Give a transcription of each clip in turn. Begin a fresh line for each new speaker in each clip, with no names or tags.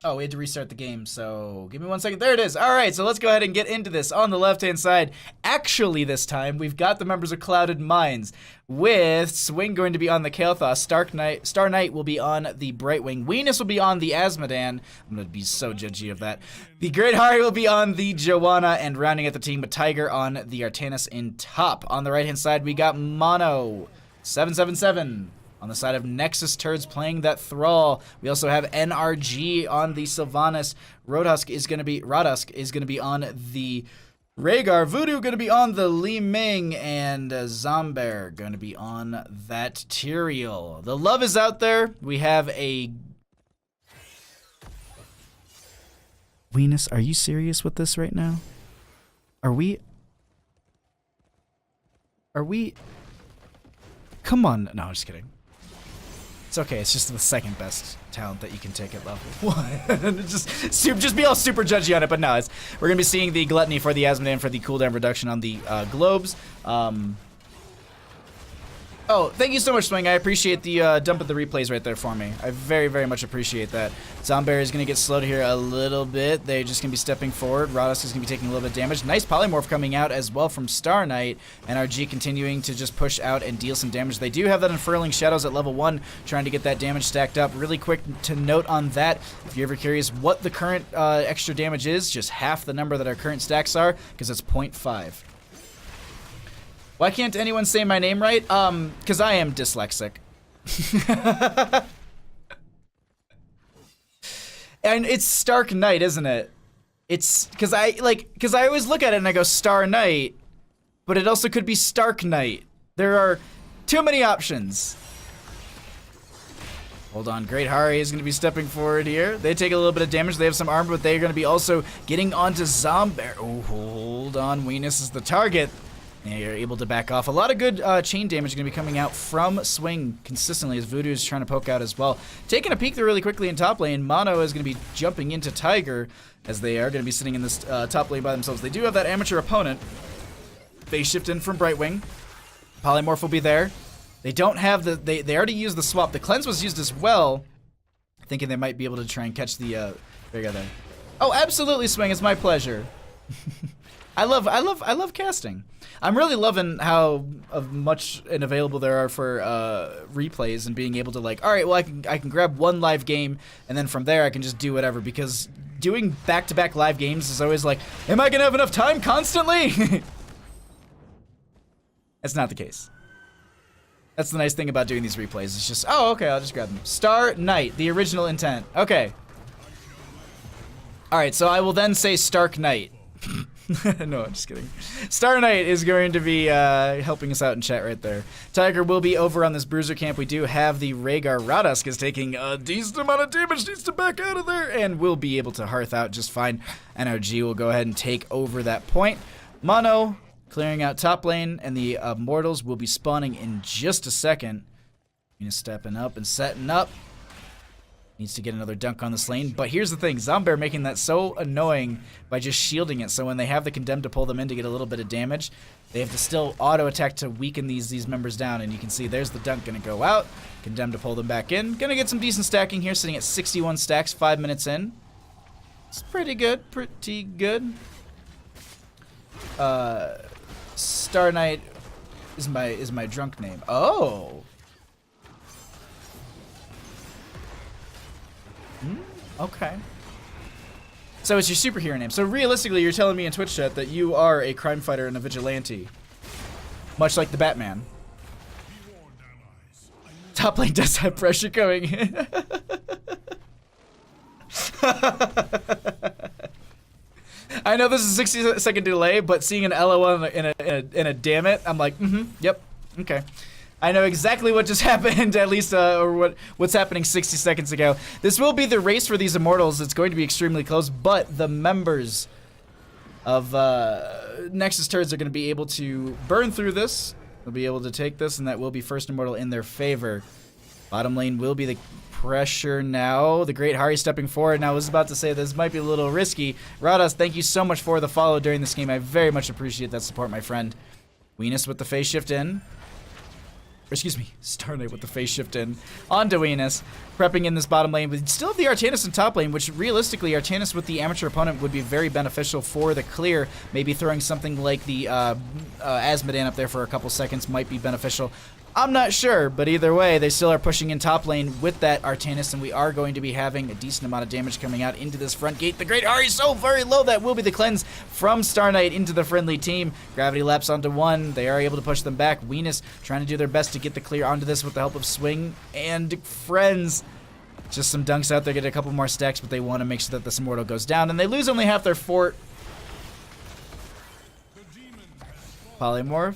Oh, we had to restart the game, so give me 1 second. There it is. All right, so let's go ahead and get into this. On the left-hand side, actually this time, we've got the members of Clouded Minds, with Swing going to be on the Kael'thas, Star Knight will be on the Brightwing, Venus will be on the Azmodan. I'm going to be so judgy of that. The Great Hari will be on the Joanna, and rounding out the team with Tiger on the Artanis in top. On the right-hand side, we got Mono, 777. On the side of Nexus, Terds playing that Thrall. We also have NRG on the Sylvanas. Rodusk is going to be on the Rhaegar. Voodoo going to be on the Li Ming, and Zombear going to be on that Tyrael. The love is out there. We have a... Venus, are you serious with this right now? Are we... Come on. No, I'm just kidding. It's okay, it's just the second best talent that you can take at level 1. just be all super judgy on it, but no, we're going to be seeing the Gluttony for the Azmodan for the cooldown reduction on the globes. Oh, thank you so much, Swing. I appreciate the dump of the replays right there for me. I very, very much appreciate that. Zombear is going to get slowed here a little bit. They're just going to be stepping forward. Rodusk is going to be taking a little bit of damage. Nice polymorph coming out as well from Star Knight. NRG continuing to just push out and deal some damage. They do have that Unfurling Shadows at level 1, trying to get that damage stacked up. Really quick to note on that, if you're ever curious what the current extra damage is, just half the number that our current stacks are, because it's 0.5. Why can't anyone say my name right? Because I am dyslexic. And it's Stark Knight, isn't it? It's because I always look at it and I go Star Knight, but it also could be Stark Knight. There are too many options. Hold on, Great Hari is going to be stepping forward here. They take a little bit of damage. They have some armor, but they're going to be also getting onto Zombear. Oh, hold on, Venus is the target. Yeah, you're able to back off. A lot of good chain damage going to be coming out from Swing consistently as Voodoo is trying to poke out as well. Taking a peek there really quickly in top lane, Mono is going to be jumping into Tiger as they are going to be sitting in this top lane by themselves. They do have that amateur opponent. Phase shift in from Brightwing. Polymorph will be there. They don't have the... They already used the swap. The cleanse was used as well. Thinking they might be able to try and catch the... there you go there. Oh, absolutely, Swing. It's my pleasure. I love casting. I'm really loving how much and available there are for replays and being able to like, all right, well I can grab one live game and then from there I can just do whatever, because doing back-to-back live games is always like, am I gonna have enough time constantly? That's not the case. That's the nice thing about doing these replays. It's just, oh, okay, I'll just grab them. Star Knight, the original intent. Okay. All right, so I will then say Stark Knight. No, I'm just kidding. Star Knight is going to be helping us out in chat right there. Tiger will be over on this bruiser camp. We do have the Rhaegar. Rodusk is taking a decent amount of damage, needs to back out of there, and will be able to hearth out just fine. NRG will go ahead and take over that point. Mono clearing out top lane, and the Mortals will be spawning in just a second. Stepping up and setting up. Needs to get another dunk on this lane. But here's the thing. Zombear making that so annoying by just shielding it. So when they have the Condemned to pull them in to get a little bit of damage, they have to still auto-attack to weaken these members down. And you can see there's the dunk going to go out. Condemned to pull them back in. Going to get some decent stacking here, sitting at 61 stacks 5 minutes in. It's pretty good. Pretty good. Star Knight is my drunk name. Oh. Okay. So it's your superhero name. So realistically, you're telling me in Twitch chat that you are a crime fighter and a vigilante. Much like the Batman. Top lane does have pressure coming. I know this is a 60-second delay, but seeing an LOL in a damn it, I'm like, yep, okay. I know exactly what just happened, at least, or what's happening 60 seconds ago. This will be the race for these Immortals. It's going to be extremely close, but the members of Nexus Terds are going to be able to burn through this. They'll be able to take this, and that will be first Immortal in their favor. Bottom lane will be the pressure now. The Great Hari stepping forward. Now, I was about to say this might be a little risky. Radas, thank you so much for the follow during this game. I very much appreciate that support, my friend. Venus with the phase shift in. Excuse me, Star Knight with the phase shift in onto Venus, prepping in this bottom lane. We still have the Artanis in top lane, which realistically, Artanis with the amateur opponent would be very beneficial for the clear. Maybe throwing something like the Asmodan up there for a couple seconds might be beneficial. I'm not sure, but either way, they still are pushing in top lane with that Artanis, and we are going to be having a decent amount of damage coming out into this front gate. The Great Ahri so very low, that will be the cleanse from Star Knight into the friendly team. Gravity laps onto one. They are able to push them back. Venus trying to do their best to get the clear onto this with the help of Swing and friends. Just some dunks out there, get a couple more stacks, but they want to make sure that this Immortal goes down, and they lose only half their fort. Polymorph.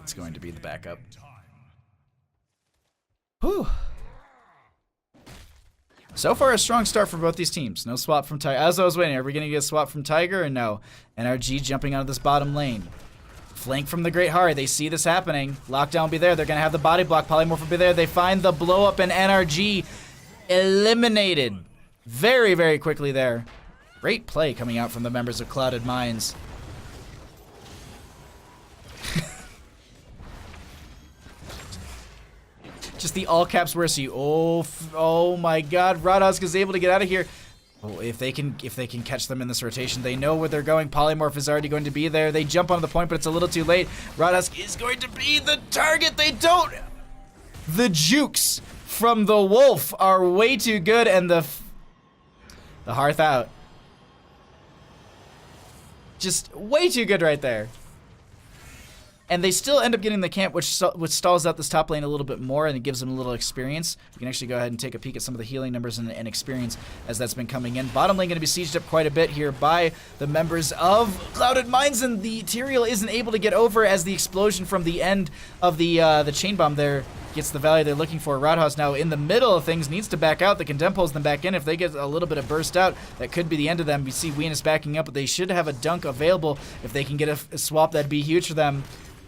It's going to be the backup. Whew. So far, a strong start for both these teams. No swap from Tiger. As I was waiting, are we going to get a swap from Tiger or no? NRG jumping out of this bottom lane. Flank from the Great Ahri. They see this happening. Lockdown will be there. They're going to have the body block. Polymorph will be there. They find the blow up, and NRG eliminated very, very quickly there. Great play coming out from the members of Clouded Minds. Just the all caps mercy. Oh my God! Radazk is able to get out of here. Oh, if they can catch them in this rotation, they know where they're going. Polymorph is already going to be there. They jump onto the point, but it's a little too late. Radazk is going to be the target. They don't. The jukes from the wolf are way too good, and the hearth out. Just way too good right there. And they still end up getting the camp, which stalls out this top lane a little bit more, and it gives them a little experience. We can actually go ahead and take a peek at some of the healing numbers and experience as that's been coming in. Bottom lane going to be sieged up quite a bit here by the members of Clouded Minds, and the Tyrael isn't able to get over as the explosion from the end of the chain bomb there gets the value they're looking for. Roadhouse now in the middle of things, needs to back out. The Condemn pulls them back in. If they get a little bit of burst out, that could be the end of them. We see Venus backing up, but they should have a dunk available. If they can get a swap, that'd be huge for them.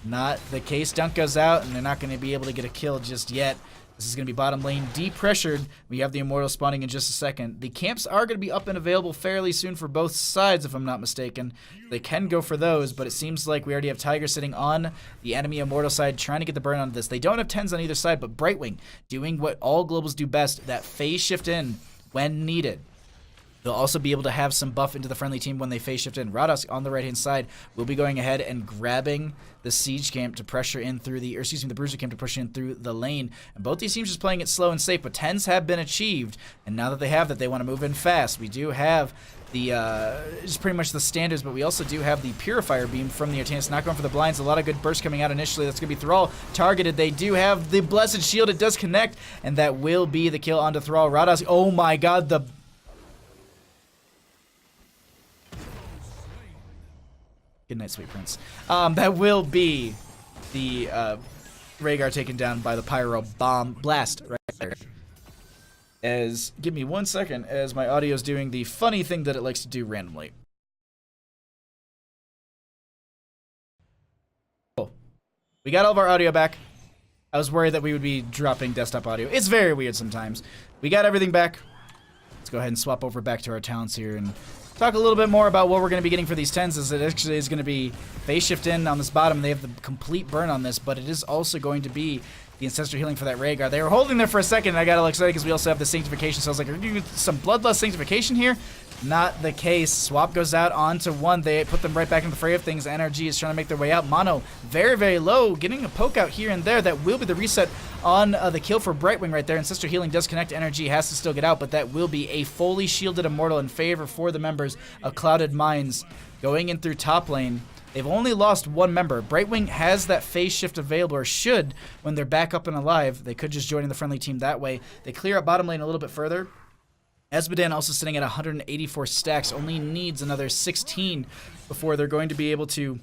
Not the case. Dunk goes out, and they're not going to be able to get a kill just yet. This is going to be bottom lane depressured. We have the Immortal spawning in just a second. The camps are going to be up and available fairly soon for both sides, if I'm not mistaken. They can go for those, but it seems like we already have Tiger sitting on the enemy Immortal side trying to get the burn on this. They don't have 10s on either side, but Brightwing doing what all globals do best, that phase shift in when needed. They'll also be able to have some buff into the friendly team when they phase shift in. Radazk on the right-hand side will be going ahead and grabbing the siege camp to pressure in through the, or excuse me, the bruiser camp to push in through the lane. And both these teams just playing it slow and safe, but 10s have been achieved. And now that they have that, they want to move in fast. We do have the, just pretty much the standards, but we also do have the Purifier Beam from the Artanis, not going for the blinds. A lot of good bursts coming out initially. That's going to be Thrall targeted. They do have the Blessed Shield. It does connect, and that will be the kill onto Thrall. Radazk, oh my God, the good night, sweet prince. That will be the Rhaegar taken down by the Pyro Bomb Blast right there. As, give me 1 second, as my audio is doing the funny thing that it likes to do randomly. Cool. We got all of our audio back. I was worried that we would be dropping desktop audio. It's very weird sometimes. We got everything back. Let's go ahead and swap over back to our talents here and talk a little bit more about what we're going to be getting for these 10s. As it actually is going to be phase shift in on this bottom. They have the complete burn on this, but it is also going to be the Ancestral Healing for that Rhaegar. They were holding there for a second, and I got a little excited because we also have the Sanctification. So I was like, are you doing some Bloodlust Sanctification here? Not the case. Swap goes out onto one. They put them right back in the fray of things. NRG is trying to make their way out. Mono, very, very low. Getting a poke out here and there. That will be the reset on the kill for Brightwing right there. Ancestral Healing does connect. NRG has to still get out, but that will be a fully shielded Immortal in favor for the members of Clouded Minds. Going in through top lane. They've only lost one member. Brightwing has that phase shift available, or should, when they're back up and alive. They could just join in the friendly team that way. They clear up bottom lane a little bit further. Asmodan also sitting at 184 stacks, only needs another 16 before they're going to be able to,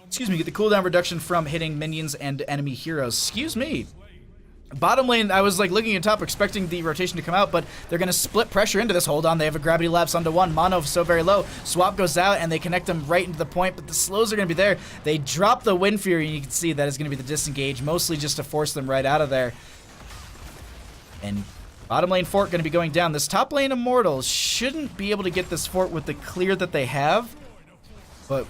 excuse me, get the cooldown reduction from hitting minions and enemy heroes. Excuse me. Bottom lane, I was like looking at top, expecting the rotation to come out, but they're going to split pressure into this. Hold on, they have a gravity lapse onto one. Mono so very low. Swap goes out, and they connect them right into the point, but the slows are going to be there. They drop the Wind Fury, and you can see that is going to be the disengage, mostly just to force them right out of there. And bottom lane fort going to be going down. This top lane Immortals shouldn't be able to get this fort with the clear that they have. But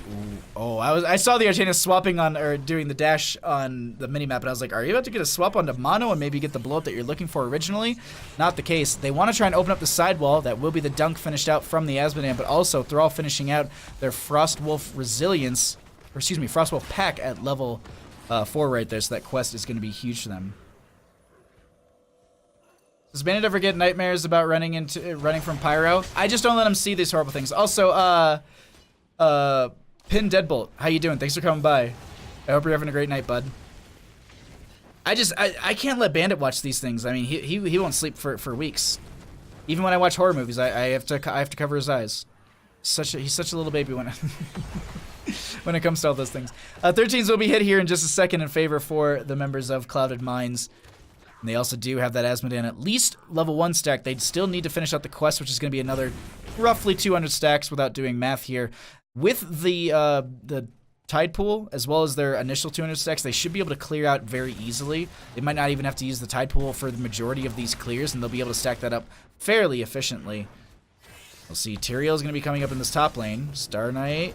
I saw the Artanis swapping on or doing the dash on the minimap, and I was like, are you about to get a swap onto mono and maybe get the blow up that you're looking for originally? Not the case. They want to try and open up the sidewall. That will be the dunk finished out from the Asmodan, but also Thrall finishing out their Frostwolf resilience, or excuse me, Frostwolf pack at level 4 right there. So that quest is going to be huge for them. Does Bandit ever get nightmares about running from Pyro? I just don't let him see these horrible things. Also, Pin Deadbolt, how you doing? Thanks for coming by. I hope you're having a great night, bud. I can't let Bandit watch these things. I mean, he won't sleep for weeks. Even when I watch horror movies, I have to cover his eyes. He's such a little baby when when it comes to all those things. 13s will be hit here in just a second in favor for the members of Clouded Minds. And they also do have that Asmodan at least level 1 stack. They'd still need to finish out the quest, which is going to be another roughly 200 stacks without doing math here. With the Tide Pool, as well as their initial 200 stacks, they should be able to clear out very easily. They might not even have to use the Tide Pool for the majority of these clears, and they'll be able to stack that up fairly efficiently. We'll see Tyrael is going to be coming up in this top lane. Star Knight.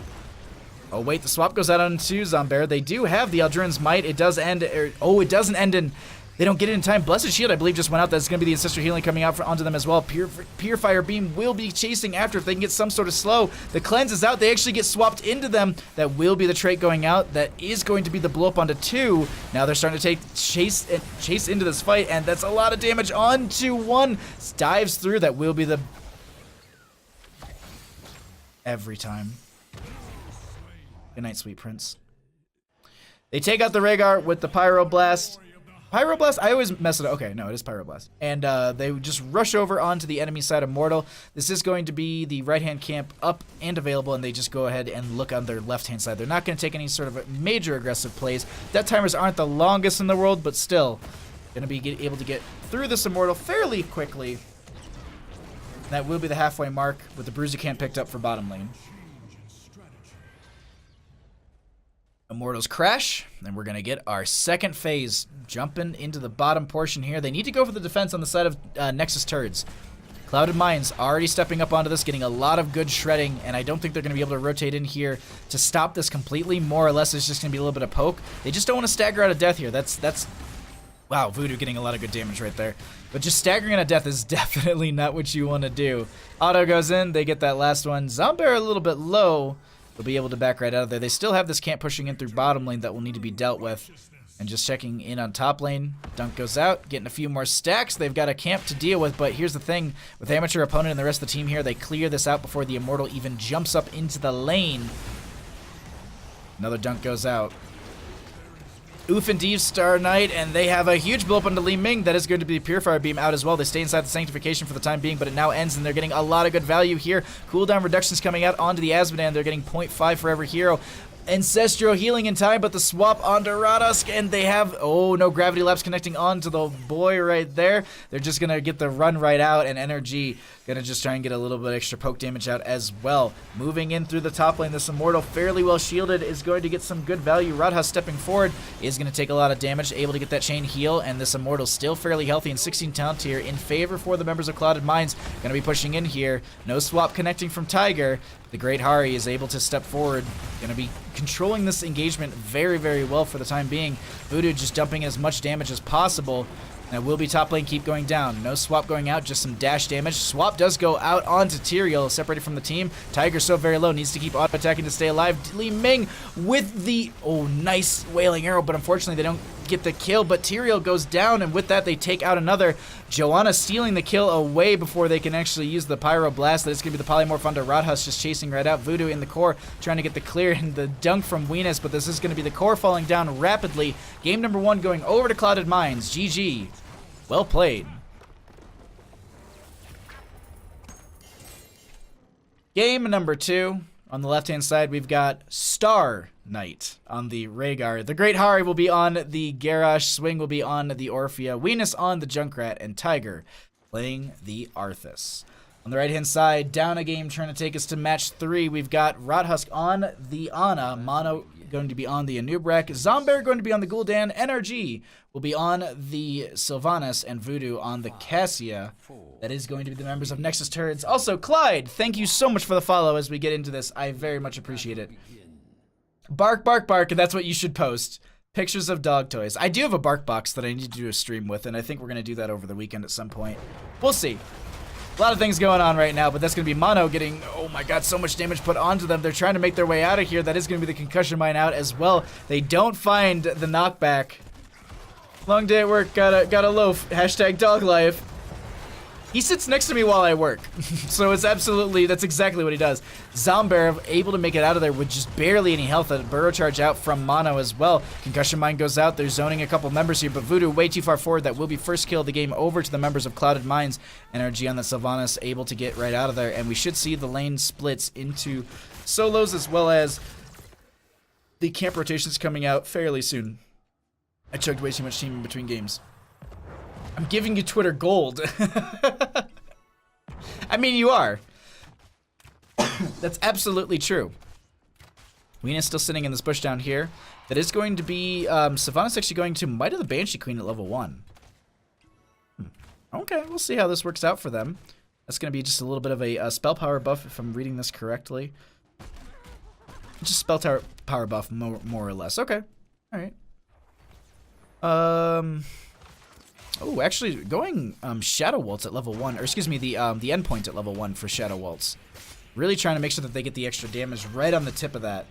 Oh, wait, the swap goes out onto Zombear. They do have the Aldrin's Might. It does end... it doesn't end in... They don't get it in time. Blessed Shield, I believe, just went out. That's going to be the Ancestral Healing coming out onto them as well. Purifier Beam will be chasing after if they can get some sort of slow. The Cleanse is out. They actually get swapped into them. That will be the trait going out. That is going to be the blow up onto 2. Now they're starting to chase into this fight, and that's a lot of damage onto 1. Dives through. That will be the... Every time. Good night, sweet prince. They take out the Rhaegar with the Pyroblast. Pyroblast? I always mess it up. Okay, no, it is Pyroblast. And they just rush over onto the enemy side of Mortal. This is going to be the right-hand camp up and available, and they just go ahead and look on their left-hand side. They're not going to take any sort of major aggressive plays. Death timers aren't the longest in the world, but still going to be able to get through this Immortal fairly quickly. And that will be the halfway mark with the Bruiser Camp picked up for bottom lane. Immortals crash, and we're going to get our second phase jumping into the bottom portion here. They need to go for the defense on the side of Nexus Terds. Clouded Minds already stepping up onto this, getting a lot of good shredding, and I don't think they're going to be able to rotate in here to stop this completely. More or less, it's just going to be a little bit of poke. They just don't want to stagger out of death here. That's wow, Voodoo getting a lot of good damage right there. But just staggering out of death is definitely not what you want to do. Auto goes in, they get that last one. Zombear a little bit low. They'll be able to back right out of there. They still have this camp pushing in through bottom lane that will need to be dealt with. And just checking in on top lane. Dunk goes out, getting a few more stacks. They've got a camp to deal with, but here's the thing. With the Amateur opponent and the rest of the team here, they clear this out before the Immortal even jumps up into the lane. Another dunk goes out. Oof indeed, Star Knight, and they have a huge blow up onto Li Ming. That is going to be Purifier Beam out as well. They stay inside the Sanctification for the time being, but it now ends, and they're getting a lot of good value here. Cooldown reductions coming out onto the Asmodan. They're getting 0.5 for every hero. Ancestral healing in time, but the swap onto Radusk, and they have, oh no, Gravity Lapse connecting onto the boy right there. They're just going to get the run right out, and Energy going to just try and get a little bit extra poke damage out as well. Moving in through the top lane, this Immortal fairly well shielded is going to get some good value. Radusk stepping forward is going to take a lot of damage, able to get that chain heal, and this Immortal still fairly healthy and 16 talent tier in favor for the members of Clouded Minds. Going to be pushing in here. No swap connecting from Tiger. The Great Hari is able to step forward. Going to be controlling this engagement very, very well for the time being. Voodoo just dumping as much damage as possible. Now will be top lane keep going down. No swap going out, just some dash damage. Swap does go out onto Tyrael, separated from the team. Tiger's so very low, needs to keep auto-attacking to stay alive. Li Ming with the, oh, nice Wailing Arrow, but unfortunately they don't get the kill, but Tyrael goes down, and with that they take out another. Joanna stealing the kill away before they can actually use the Pyroblast. That's going to be the Polymorph onto Rodhusk, just chasing right out. Voodoo in the core, trying to get the clear and the dunk from Venus, but this is going to be the core falling down rapidly. Game number 1 going over to Clouded Minds. GG. Well played. Game number 2. On the left-hand side, we've got Star Knight on the Rhaegar. The Great Hari will be on the Garrosh. Swing will be on the Orphea. Venus on the Junkrat. And Tiger playing the Arthas. On the right-hand side, down a game, trying to take us to match 3. We've got Rodhusk on the Ana, Mono going to be on the Anubrek, Zombear going to be on the Gul'dan, NRG will be on the Sylvanas, and Voodoo on the Cassia. That is going to be the members of Nexus Terds. Also, Clyde, thank you so much for the follow as we get into this. I very much appreciate it. Bark, bark, bark, and that's what you should post. Pictures of dog toys. I do have a bark box that I need to do a stream with, and I think we're going to do that over the weekend at some point. We'll see. A lot of things going on right now, but that's going to be Mono getting, oh my god, so much damage put onto them. They're trying to make their way out of here. That is going to be the concussion mine out as well. They don't find the knockback. Long day at work, gotta loaf. Hashtag dog life. He sits next to me while I work. So it's absolutely, that's exactly what he does. Zombear able to make it out of there with just barely any health. A burrow charge out from Mono as well. Concussion mine goes out. They're zoning a couple members here, but Voodoo way too far forward. That will be first kill of the game over to the members of Clouded Mines. NRG on the Sylvanas able to get right out of there, and we should see the lane splits into solos as well as the camp rotations coming out fairly soon. I chugged way too much team in between games. I'm giving you Twitter gold. I mean, you are. That's absolutely true. Weena's still sitting in this bush down here. That is going to be, Sylvanas actually going to Might of the Banshee Queen at level 1. Okay, we'll see how this works out for them. That's going to be just a little bit of a spell power buff, if I'm reading this correctly. Just spell power buff, more or less. Okay, all right. Oh, actually, going Shadow Waltz at level 1, or excuse me, the endpoint at level 1 for Shadow Waltz. Really trying to make sure that they get the extra damage right on the tip of that.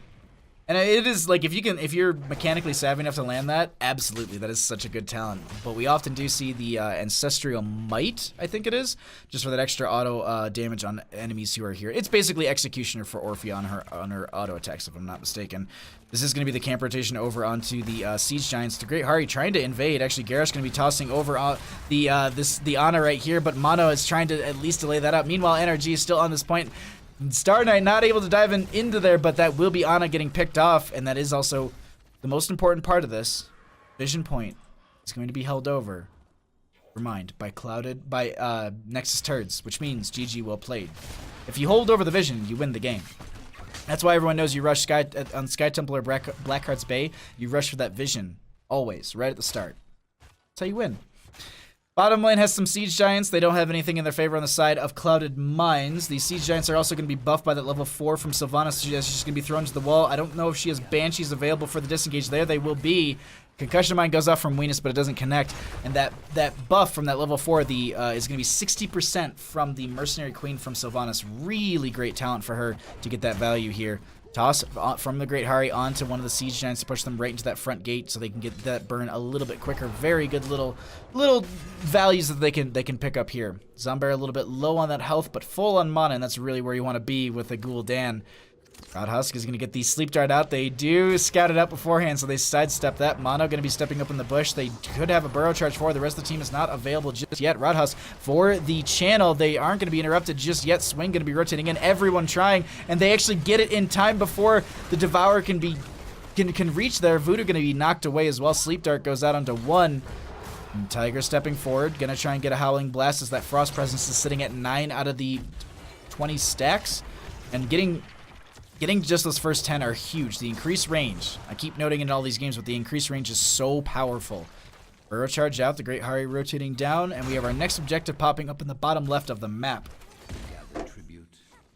And it is like, if you're mechanically savvy enough to land that, absolutely, that is such a good talent. But we often do see the Ancestral Might, I think it is, just for that extra auto damage on enemies who are here. It's basically Executioner for Orphea on her auto attacks, if I'm not mistaken. This is going to be the camp rotation over onto the Siege Giants. The Great Hari trying to invade. Actually, Gareth's going to be tossing over the Ana right here, but Mono is trying to at least delay that out. Meanwhile, NRG is still on this point. Star Knight not able to dive into there, but that will be Ana getting picked off, and that is also the most important part of this. Vision point is going to be held over, remind, by Nexus Terds, which means GG well played. If you hold over the vision, you win the game. That's why everyone knows you rush on Sky Temple or Blackheart's Bay, you rush for that vision, always, right at the start. That's how you win. Bottom lane has some Siege Giants. They don't have anything in their favor on the side of Clouded Mines. These Siege Giants are also going to be buffed by that level 4 from Sylvanas. She's just going to be thrown to the wall. I don't know if she has Banshees available for the disengage there. They will be. Concussion Mine goes off from Weenus, but it doesn't connect. And that buff from that level 4 is going to be 60% from the Mercenary Queen from Sylvanas. Really great talent for her to get that value here. Toss from the Great Hari onto one of the Siege Giants to push them right into that front gate so they can get that burn a little bit quicker. Very good little values that they can pick up here. Zombear a little bit low on that health, but full on mana, and that's really where you want to be with a Gul'dan. Rodhusk is going to get the Sleep Dart out. They do scout it out beforehand, so they sidestep that. Mono going to be stepping up in the bush. They could have a burrow charge for. The rest of the team is not available just yet. Rodhusk for the channel. They aren't going to be interrupted just yet. Swing going to be rotating in. Everyone trying, and they actually get it in time before the Devourer can reach there. Voodoo going to be knocked away as well. Sleep Dart goes out onto 1. And Tiger stepping forward. Going to try and get a Howling Blast as that Frost Presence is sitting at 9 out of the 20 stacks. And getting just those first 10 are huge. The increased range, I keep noting in all these games, but the increased range is so powerful. Burrow charge out, the Great Hari rotating down, and we have our next objective popping up in the bottom left of the map.
Gather tribute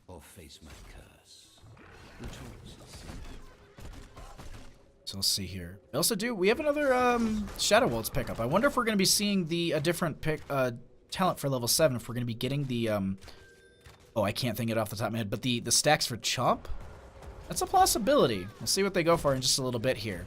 or face my curse. The choice is simple.
So let's see here. We have another Shadow Waltz pickup. I wonder if we're going to be seeing a different talent for level 7, if we're going to be getting the, oh, I can't think it off the top of my head, but the stacks for Chomp? That's a possibility. We'll see what they go for in just a little bit here.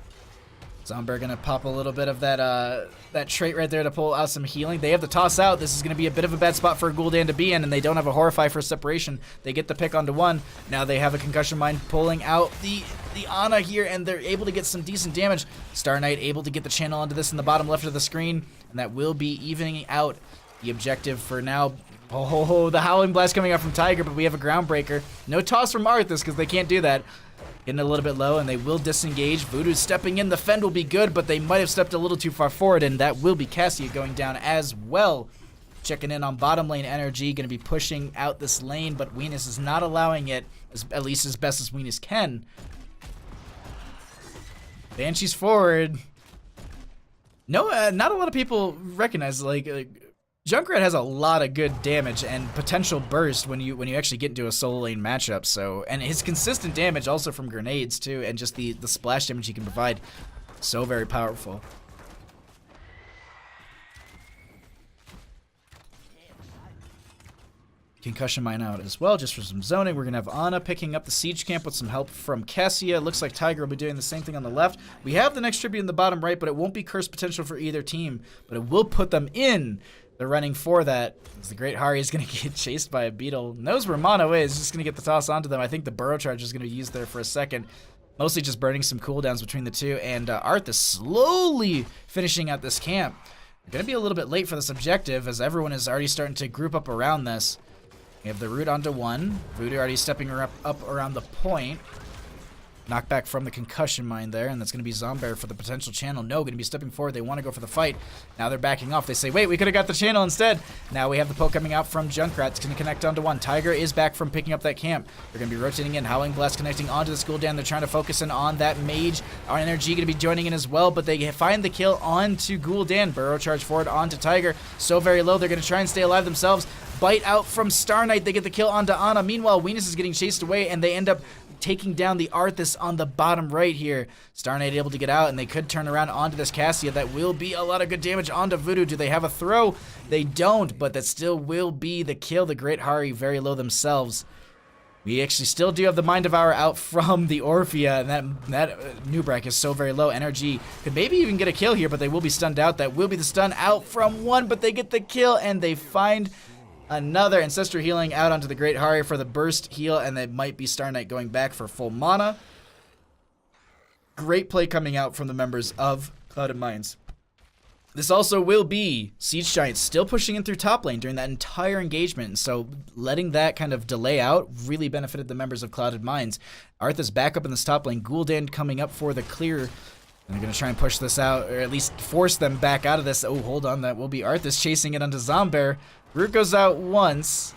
Zombear gonna pop a little bit of that trait right there to pull out some healing. They have to toss out. This is gonna be a bit of a bad spot for a Gul'dan to be in, and they don't have a Horrify for separation. They get the pick onto 1. Now they have a Concussion Mine pulling out the Ana here, and they're able to get some decent damage. Star Knight able to get the channel onto this in the bottom left of the screen, and that will be evening out the objective for now. Oh, the Howling Blast coming out from Tiger, but we have a Groundbreaker. No toss from Arthas because they can't do that. Getting a little bit low, and they will disengage. Voodoo's stepping in. The fend will be good, but they might have stepped a little too far forward, and that will be Cassia going down as well. checking in on bottom lane energy, going to be pushing out this lane, but Venus is not allowing it, at least as best as Venus can. Banshee's forward. No, not a lot of people recognize, like Junkrat has a lot of good damage and potential burst when you actually get into a solo lane matchup. So, and his consistent damage also from grenades too, and just the splash damage he can provide, so very powerful. Concussion mine out as well, just for some zoning. We're gonna have Ana picking up the siege camp with some help from Cassia. Looks like Tiger will be doing the same thing on the left. We have the next tribute in the bottom right, but it won't be curse potential for either team, but it will put them in the running for that. As the Great Hari is gonna get chased by a beetle. Knows where Mono is, just gonna get the toss onto them. I think the burrow charge is gonna be used there for a second. Mostly just burning some cooldowns between the two, and Arth is slowly finishing out this camp. They're gonna be a little bit late for this objective, as everyone is already starting to group up around this. We have the root onto one. Voodoo already stepping her up around the point. Knockback from the concussion mine there, and that's going to be Zombear for the potential channel. No, going to be stepping forward. They want to go for the fight. Now they're backing off. They say, wait, we could have got the channel instead. Now we have the poke coming out from Junkrat. It's going to connect onto one. Tiger is back from picking up that camp. They're going to be rotating in. Howling Blast connecting onto the Gul'dan. They're trying to focus in on that mage. Our energy going to be joining in as well, but they find the kill onto Gul'dan. Burrow charge forward onto Tiger. So very low. They're going to try and stay alive themselves. Bite out from Star Knight. They get the kill onto Ana. Meanwhile, Venus is getting chased away, and they end up taking down the Arthas on the bottom right here. Star Knight able to get out, and they could turn around onto this Cassia. That will be a lot of good damage onto Voodoo. Do they have a throw? They don't, but that still will be the kill. The Great Hari very low themselves. We actually still do have the Mind Devourer out from the Orphea, and that Nubrak is so very low. Energy could maybe even get a kill here, but they will be stunned out. That will be the stun out from one, but they get the kill, and they find another Ancestral Healing out onto the Great Hari for the burst heal, and they might be Star Knight going back for full mana. Great play coming out from the members of Clouded Minds. This also will be Siege Giants still pushing in through top lane during that entire engagement, and so letting that kind of delay out really benefited the members of Clouded Minds. Arth is back up in this top lane. Gul'dan coming up for the clear. And they're going to try and push this out, or at least force them back out of this. Oh, hold on. That will be Arthas chasing it onto Zombear. Root goes out once.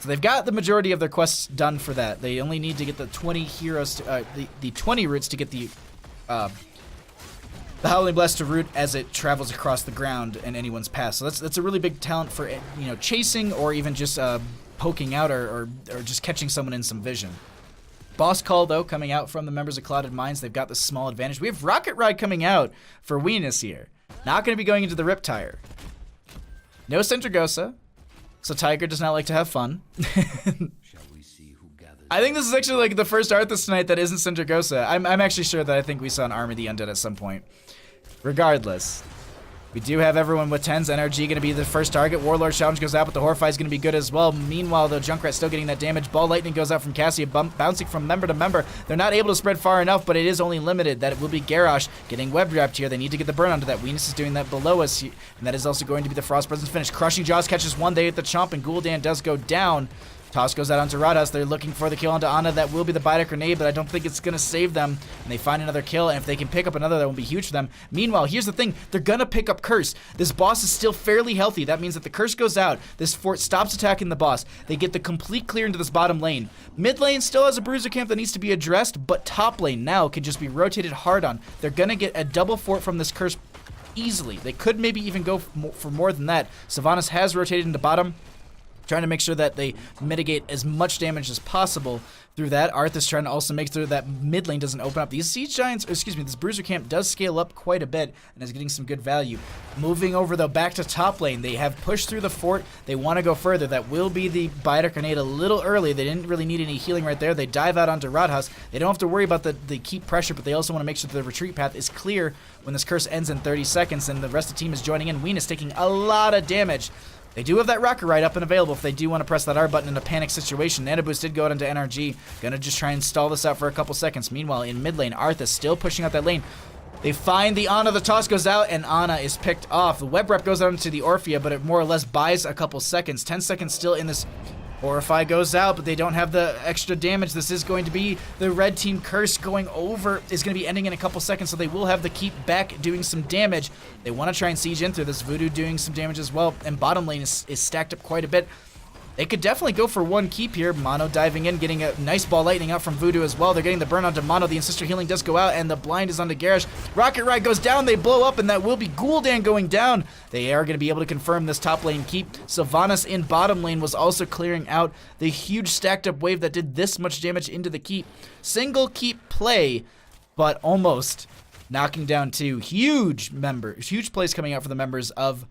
So they've got the majority of their quests done for that. They only need to get the 20 heroes, the 20 roots to get the Howling Blast to root as it travels across the ground in anyone's path. So that's a really big talent for, you know, chasing or even just poking out or just catching someone in some vision. Boss call, though, coming out from the members of Clouded Minds. They've got the small advantage. We have Rocket Ride coming out for Venus here. Not going to be going into the Riptire. No Centrigosa, so Tiger does not like to have fun.
Shall we see who gathers?
I think this is actually like the first Arthas tonight that isn't Centrigosa. I'm actually sure that I think we saw an Army of the Undead at some point. Regardless, we do have everyone with 10's energy going to be the first target. Warlord challenge goes out, but the Horrify is going to be good as well. Meanwhile, though, Junkrat still getting that damage. Ball Lightning goes out from Cassia, bouncing from member to member. They're not able to spread far enough, but it is only limited. That it will be Garrosh getting web wrapped here. They need to get the burn onto that. Venus is doing that below us, and that is also going to be the Frost Presence finish. Crushing Jaws catches one. They hit the chomp, and Gul'dan does go down. Toss goes out onto Radas. They're looking for the kill onto Ana. That will be the Bite Grenade, but I don't think it's going to save them. And they find another kill, and if they can pick up another, that will be huge for them. Meanwhile, here's the thing. They're going to pick up Curse. This boss is still fairly healthy. That means that the Curse goes out. This fort stops attacking the boss. They get the complete clear into this bottom lane. Mid lane still has a Bruiser camp that needs to be addressed, but top lane now can just be rotated hard on. They're going to get a double fort from this Curse easily. They could maybe even go for more than that. Sylvanas has rotated into bottom, trying to make sure that they mitigate as much damage as possible through that. Arth is trying to also make sure that mid lane doesn't open up. These Siege Giants, excuse me, this Bruiser camp does scale up quite a bit and is getting some good value. Moving over, though, back to top lane. They have pushed through the fort. They want to go further. That will be the Bite Grenade a little early. They didn't really need any healing right there. They dive out onto Radhaus. They don't have to worry about the keep pressure, but they also want to make sure that the retreat path is clear when this curse ends in 30 seconds and the rest of the team is joining in. Venus taking a lot of damage. They do have that Rocket Ride up and available if they do want to press that R button in a panic situation. Nano Boost did go out into NRG. Gonna just try and stall this out for a couple seconds. Meanwhile, in mid lane, Arthas still pushing out that lane. They find the Ana. The toss goes out, and Ana is picked off. The web rep goes out into the Orphea, but it more or less buys a couple seconds. 10 seconds still in this Horrify goes out, but they don't have the extra damage. This is going to be the red team curse going over. Is going to be ending in a couple seconds, so they will have the keep back doing some damage. They want to try and siege in through this. Voodoo doing some damage as well, and bottom lane is stacked up quite a bit. They could definitely go for one keep here. Mono diving in, getting a nice ball lightning out from Voodoo as well. They're getting the burn onto Mono. The Ancestor Healing does go out, and the blind is onto Garish. Rocket Ride goes down. They blow up, and that will be Gul'dan going down. They are going to be able to confirm this top lane keep. Sylvanas in bottom lane was also clearing out the huge stacked up wave that did this much damage into the keep. Single keep play, but almost knocking down two huge plays coming out for the members of,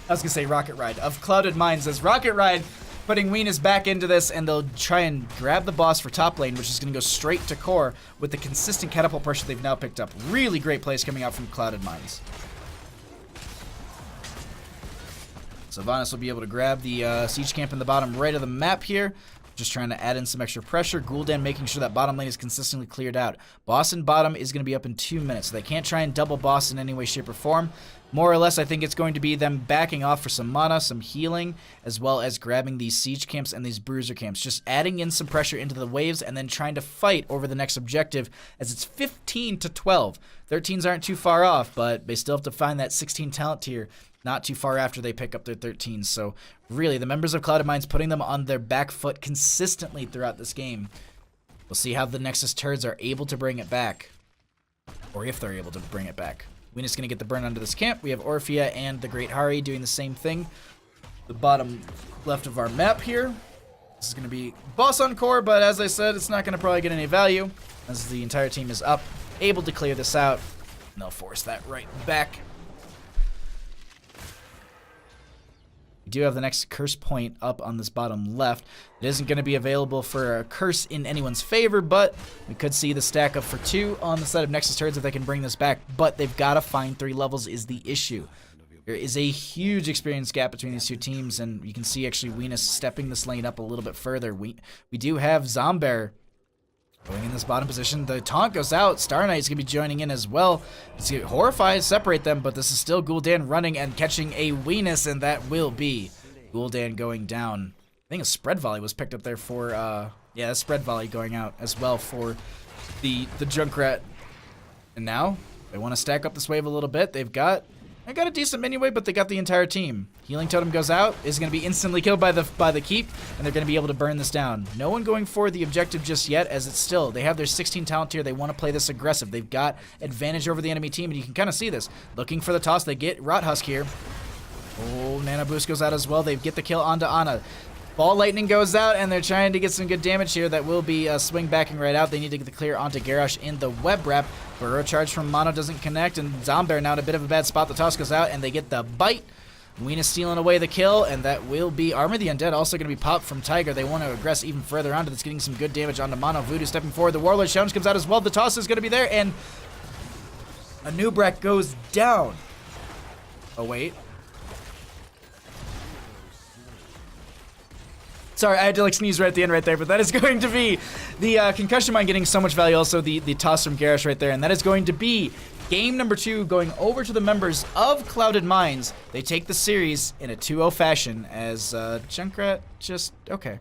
I was going to say Rocket Ride, of Clouded Minds, as Rocket Ride putting Weenus back into this, and they'll try and grab the boss for top lane, which is going to go straight to core with the consistent catapult pressure they've now picked up. Really great plays coming out from Clouded Minds. Sylvanas will be able to grab the siege camp in the bottom right of the map here. Just trying to add in some extra pressure. Gul'dan making sure that bottom lane is consistently cleared out. Boss in bottom is going to be up in 2 minutes, so they can't try and double boss in any way, shape, or form. More or less, I think it's going to be them backing off for some mana, some healing, as well as grabbing these siege camps and these bruiser camps. Just adding in some pressure into the waves and then trying to fight over the next objective, as it's 15 to 12. 13s aren't too far off, but they still have to find that 16 talent tier not too far after they pick up their 13s. So really, the members of Clouded Minds putting them on their back foot consistently throughout this game. We'll see how the Nexus Terds are able to bring it back, or if they're able to bring it back. Weenus going to get the burn onto this camp. We have Orphea and the Great Hari doing the same thing. The bottom left of our map here. This is going to be boss on core, but as I said, it's not going to probably get any value, as the entire team is up, able to clear this out. And they'll force that right back. We do have the next curse point up on this bottom left. It isn't going to be available for a curse in anyone's favor, but we could see the stack up for 2 on the side of Nexus Terds if they can bring this back. But they've got to find 3 levels is the issue. There is a huge experience gap between these two teams, and you can see actually Weenus stepping this lane up a little bit further. We do have Zombear going in this bottom position. The taunt goes out. Star Knight's going to be joining in as well. It's going to horrify, separate them, but this is still Gul'dan running and catching a Weenus, and that will be Gul'dan going down. I think a spread volley was picked up there for, yeah, a spread volley going out as well for the Junkrat. And now they want to stack up this wave a little bit. They got a decent minion wave, but they got the entire team. Healing Totem goes out, is going to be instantly killed by the keep, and they're going to be able to burn this down. No one going for the objective just yet, as it's still, they have their 16 talent tier. They want to play this aggressive. They've got advantage over the enemy team, and you can kind of see this. Looking for the toss, they get Rot Husk here. Oh, Nano Boost goes out as well. They get the kill onto Ana. Ball Lightning goes out, and they're trying to get some good damage here. That will be swing backing right out. They need to get the clear onto Garrosh in the web wrap. Burrow charge from Mono doesn't connect, and Zombear now in a bit of a bad spot. The toss goes out, and they get the bite. Weenus stealing away the kill, and that will be Armor the Undead, also going to be popped from Tiger. They want to aggress even further onto this, getting some good damage onto Mono. Voodoo stepping forward. The Warlord Challenge comes out as well. The toss is going to be there, and a Nubrak goes down. Oh, wait. Sorry, I had to like sneeze right at the end right there, but that is going to be the Concussion Mine getting so much value, also the toss from Garrosh right there, and that is going to be game number 2 going over to the members of Clouded Minds. They take the series in a 2-0 fashion as Junkrat just, okay.